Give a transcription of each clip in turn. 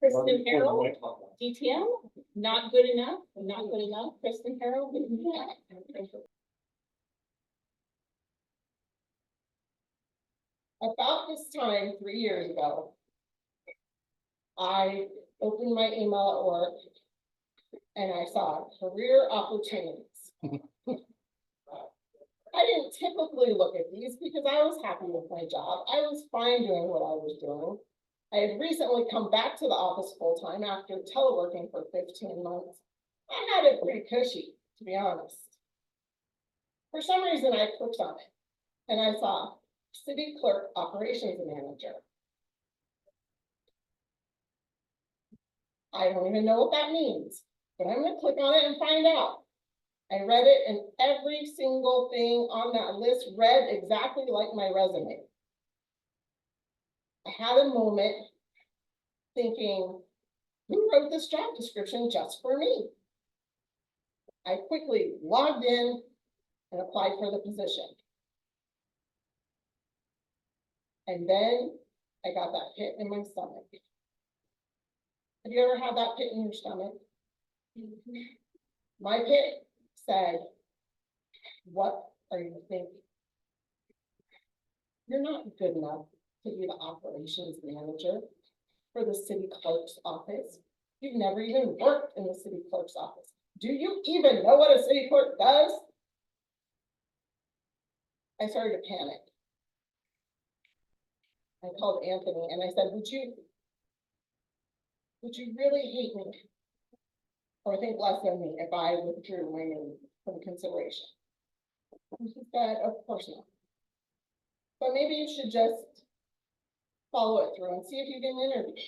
Kristin, Harrell, DTM, not good enough, not good enough, Kristin, Harrell. About this time, 3 years ago, I opened my email at work and I saw career opportunities. I didn't typically look at these because I was happy with my job. I was fine doing what I was doing. I had recently come back to the office full-time after teleworking for 15 months. I had it pretty cushy, to be honest. For some reason, I clicked on it and I saw City Clerk Operations Manager. I don't even know what that means, but I'm gonna click on it and find out. I read it and every single thing on that list read exactly like my resume. I had a moment thinking, who wrote this job description just for me? I quickly logged in and applied for the position. And then I got that pit in my stomach. Have you ever had that pit in your stomach? My pit said, what are you thinking? You're not good enough to be the operations manager for the city clerk's office. You've never even worked in the city clerk's office. Do you even know what a city clerk does? I started to panic. I called Anthony and I said, would you really hate me or think less of me if I withdrew my name from consideration? And he said, of course not. But maybe you should just follow it through and see if you get an interview.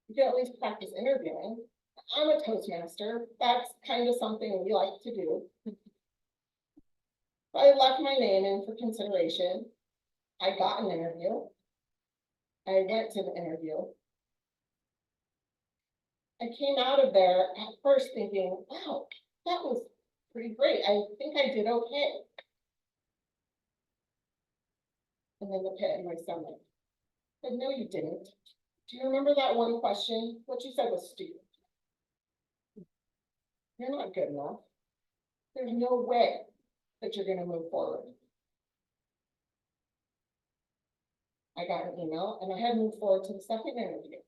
You can at least practice interviewing. I'm a Toastmaster. That's kind of something we like to do. So I left my name in for consideration. I got an interview. I went to the interview. I came out of there at first thinking, wow, that was pretty great. I think I did okay. And then the pit in my stomach said, no, you didn't. Do you remember that one question? What you said was stupid. You're not good enough. There's no way that you're going to move forward. I got an email and I had moved forward to the second interview.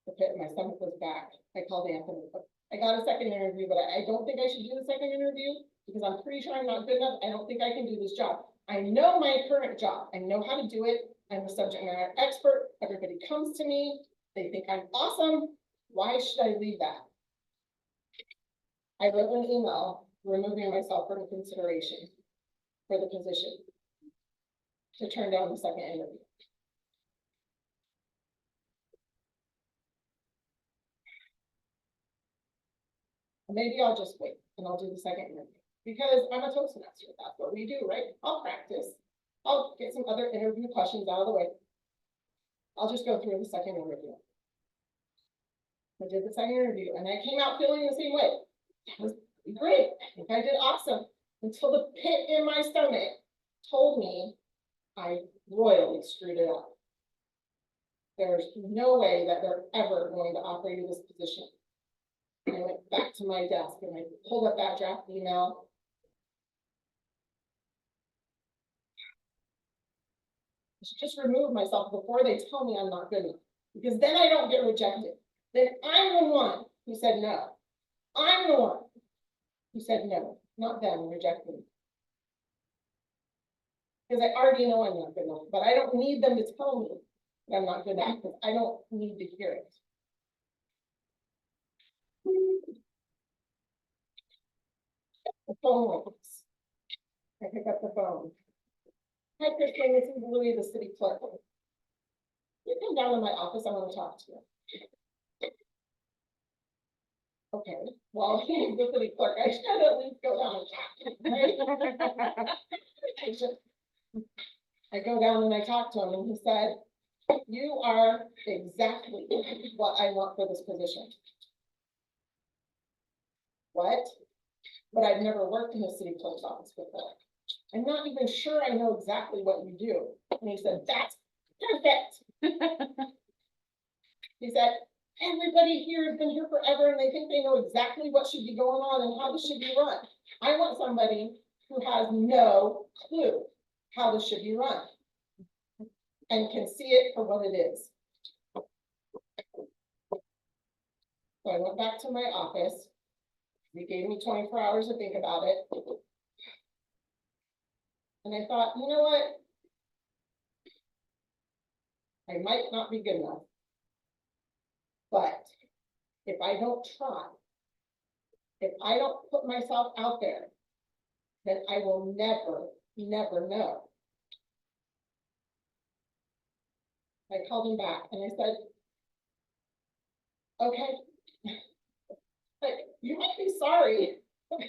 The pit in my stomach was back. I called Anthony. I got a second interview, but I don't think I should do the second interview because I'm pretty sure I'm not good enough. I don't think I can do this job. I know my current job. I know how to do it. I'm a subject matter expert. Everybody comes to me. They think I'm awesome. Why should I leave that? I wrote an email removing myself from consideration for the position to turn down the second interview. Maybe I'll just wait and I'll do the second interview because I'm a Toastmaster. That's what we do, right? I'll practice. I'll get some other interview questions out of the way. I'll just go through the second interview. I did the second interview and I came out feeling the same way. That was great. I think I did awesome until the pit in my stomach told me I royally screwed it up. There's no way that they're ever going to offer you this position. I went back to my desk and I pulled up that draft email. I should just remove myself before they tell me I'm not good enough, because then I don't get rejected. Then I'm the one who said no. I'm the one who said no, not them rejecting me. Because I already know I'm not good enough, but I don't need them to tell me that I'm not good enough because I don't need to hear it. The phone rings. I pick up the phone. Hi, Kristin, this is Louie, the city clerk. You come down to my office, I want to talk to you. Okay, well, he's the city clerk. I should at least go down and talk to him, right? I go down and I talk to him and he said, you are exactly what I want for this position. What? But I've never worked in a city clerk's office before. I'm not even sure I know exactly what you do. And he said, that's Perfect. He said, everybody here has been here forever and they think they know exactly what should be going on and how this should be run. I want somebody who has no clue how this should be run and can see it for what it is. So I went back to my office. He gave me 24 hours to think about it. And I thought, you know what? I might not be good enough. But if I don't try, if I don't put myself out there, then I will never know. I called him back and I said, okay, like, you might be sorry. I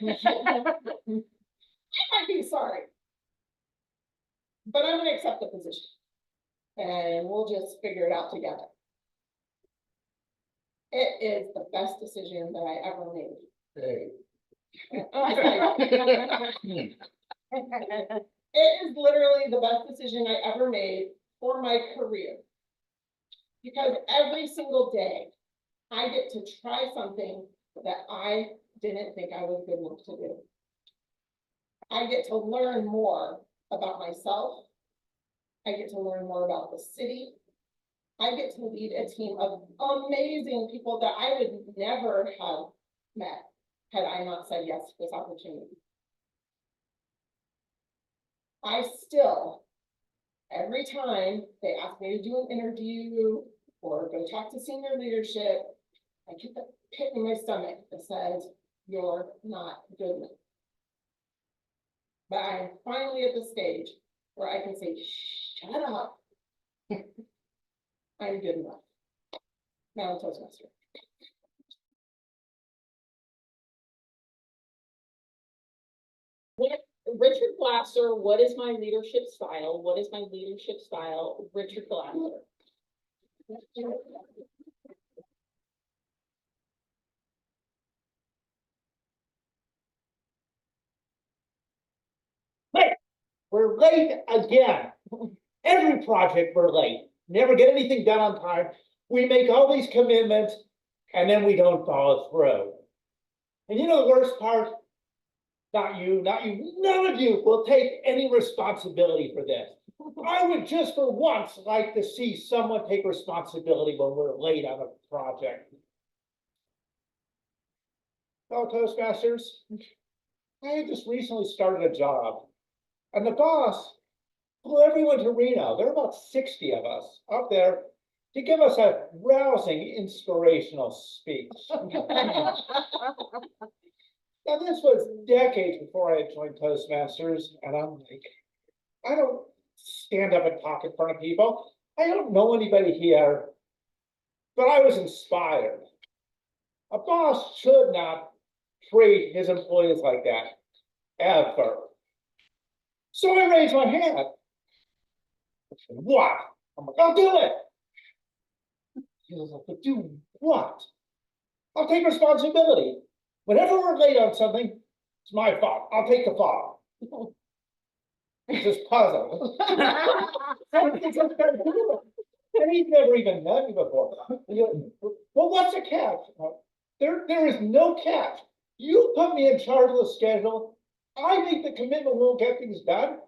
might be sorry. But I'm gonna accept the position. And we'll just figure it out together. It is the best decision that I ever made. Hey. It is literally the best decision I ever made for my career. Because every single day, I get to try something that I didn't think I was good enough to do. I get to learn more about myself. I get to learn more about the city. I get to lead a team of amazing people that I would never have met had I not said yes to this opportunity. I still, every time they ask me to do an interview or go talk to senior leadership, I get the pit in my stomach that says, you're not good enough. But I'm finally at the stage where I can say, shut up. I'm good enough. Now I'm Toastmaster. Richard Glasser, what is my leadership style? What is my leadership style? Richard Glasser. We're late again. Every project we're late. Never get anything done on time. We make all these commitments and then we don't follow through. And you know the worst part? Not you, none of you will take any responsibility for this. I would just for once like to see someone take responsibility when we're late on a project. Oh, Toastmasters, I had just recently started a job. And the boss flew everyone to Reno. There are about 60 of us up there to give us a rousing, inspirational speech. Now, this was decades before I had joined Toastmasters, and I'm like, I don't stand up and talk in front of people. I don't know anybody here, but I was inspired. A boss should not treat his employees like that, ever. So I raised my hand. I said, what? I'm like, I'll do it. He was like, but do what? I'll take responsibility. Whenever we're late on something, it's my fault. I'll take the fall. He's just puzzled. And he's never even met me before. Well, what's a catch? There is no catch. You put me in charge of the schedule. I make the commitment we'll get things done,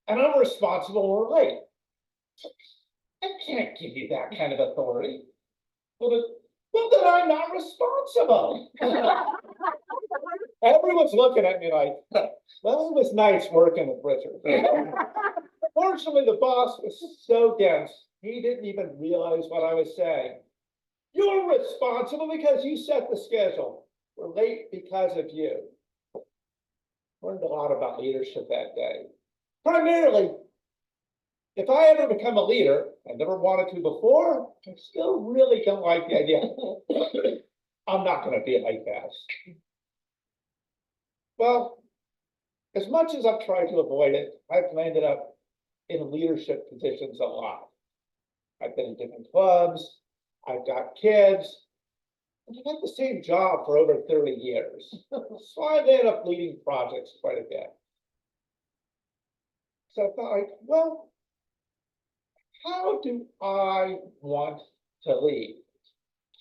and I'm responsible when we're late. I can't give you that kind of authority. Well, then I'm not responsible. Everyone's looking at me like, well, it was nice working with Richard. Fortunately, the boss was so dense, he didn't even realize what I was saying. You're responsible because you set the schedule. We're late because of you. Learned a lot about leadership that day. Primarily, if I ever become a leader, I never wanted to before, I still really don't like the idea. I'm not going to be like that. Well, as much as I've tried to avoid it, I've landed up in leadership positions a lot. I've been in different clubs, I've got kids, and I've had the same job for over 30 years. So I've ended up leading projects quite a bit. So I thought, like, well, how do I want to lead?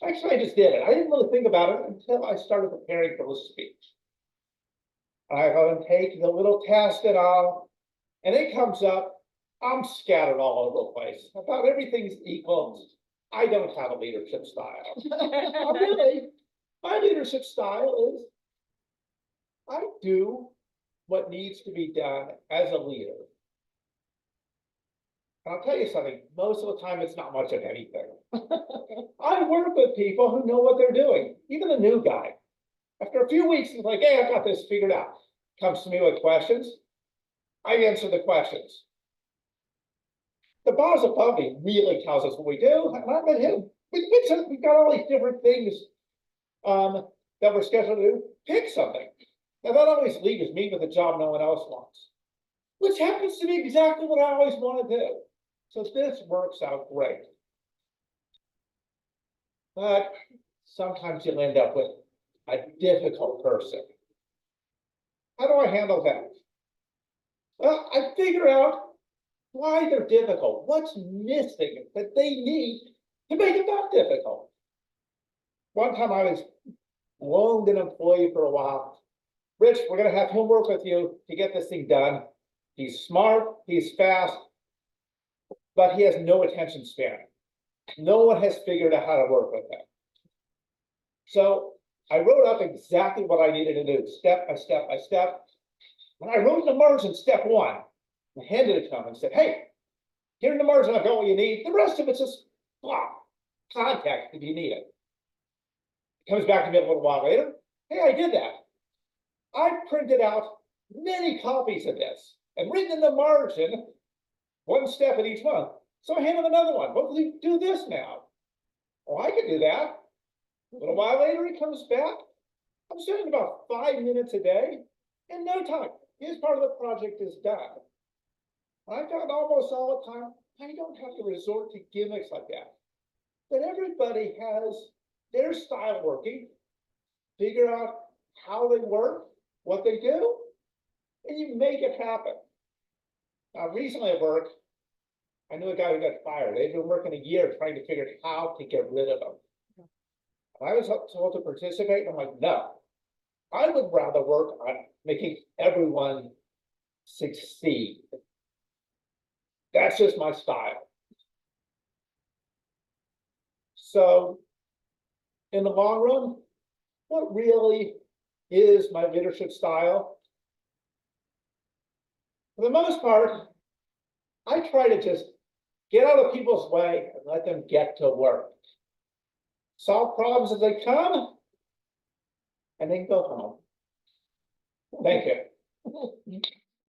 Actually, I just did it. I didn't really think about it until I started preparing for the speech. I go and take the little test and all, and it comes up, I'm scattered all over the place. I thought everything's equal. I don't have a leadership style. Really, my leadership style is I do what needs to be done as a leader. And I'll tell you something, most of the time it's not much of anything. I work with people who know what they're doing, even the new guy. After a few weeks, he's like, hey, I've got this figured out. Comes to me with questions. I answer the questions. The boss above me really tells us what we do, and I'm at him. We've got all these different things that we're scheduled to do. Pick something. Now that always leaves me with a job no one else wants, which happens to be exactly what I always want to do. So this works out great. But sometimes you'll end up with a difficult person. How do I handle that? Well, I figure out why they're difficult, what's missing that they need to make it not difficult. One time I was loaned an employee for a while. Rich, we're going to have him work with you to get this thing done. He's smart, he's fast, but he has no attention span. No one has figured out how to work with him. So I wrote up exactly what I needed to do, step by step by step. And I wrote in the margin step 1. I handed it to him and said, hey, here's the margin, I've got what you need. The rest of it's just blah, contact if you need it. Comes back to me a little while later. Hey, I did that. I printed out many copies of this and written in the margin, 1 step at each one. So I hand him another one. What will you do this now? Oh, I could do that. A little while later, he comes back. I'm spending about 5 minutes a day. In no time, his part of the project is done. I found almost all the time, I don't have to resort to gimmicks like that. But everybody has their style working, figure out how they work, what they do, and you make it happen. Now, recently at work, I knew a guy who got fired. They'd been working a year trying to figure out how to get rid of him. And I was told to participate, and I'm like, no. I would rather work on making everyone succeed. That's just my style. So, in the long run, what really is my leadership style? For the most part, I try to just get out of people's way and let them get to work. Solve problems as they come, and then go home. Thank you.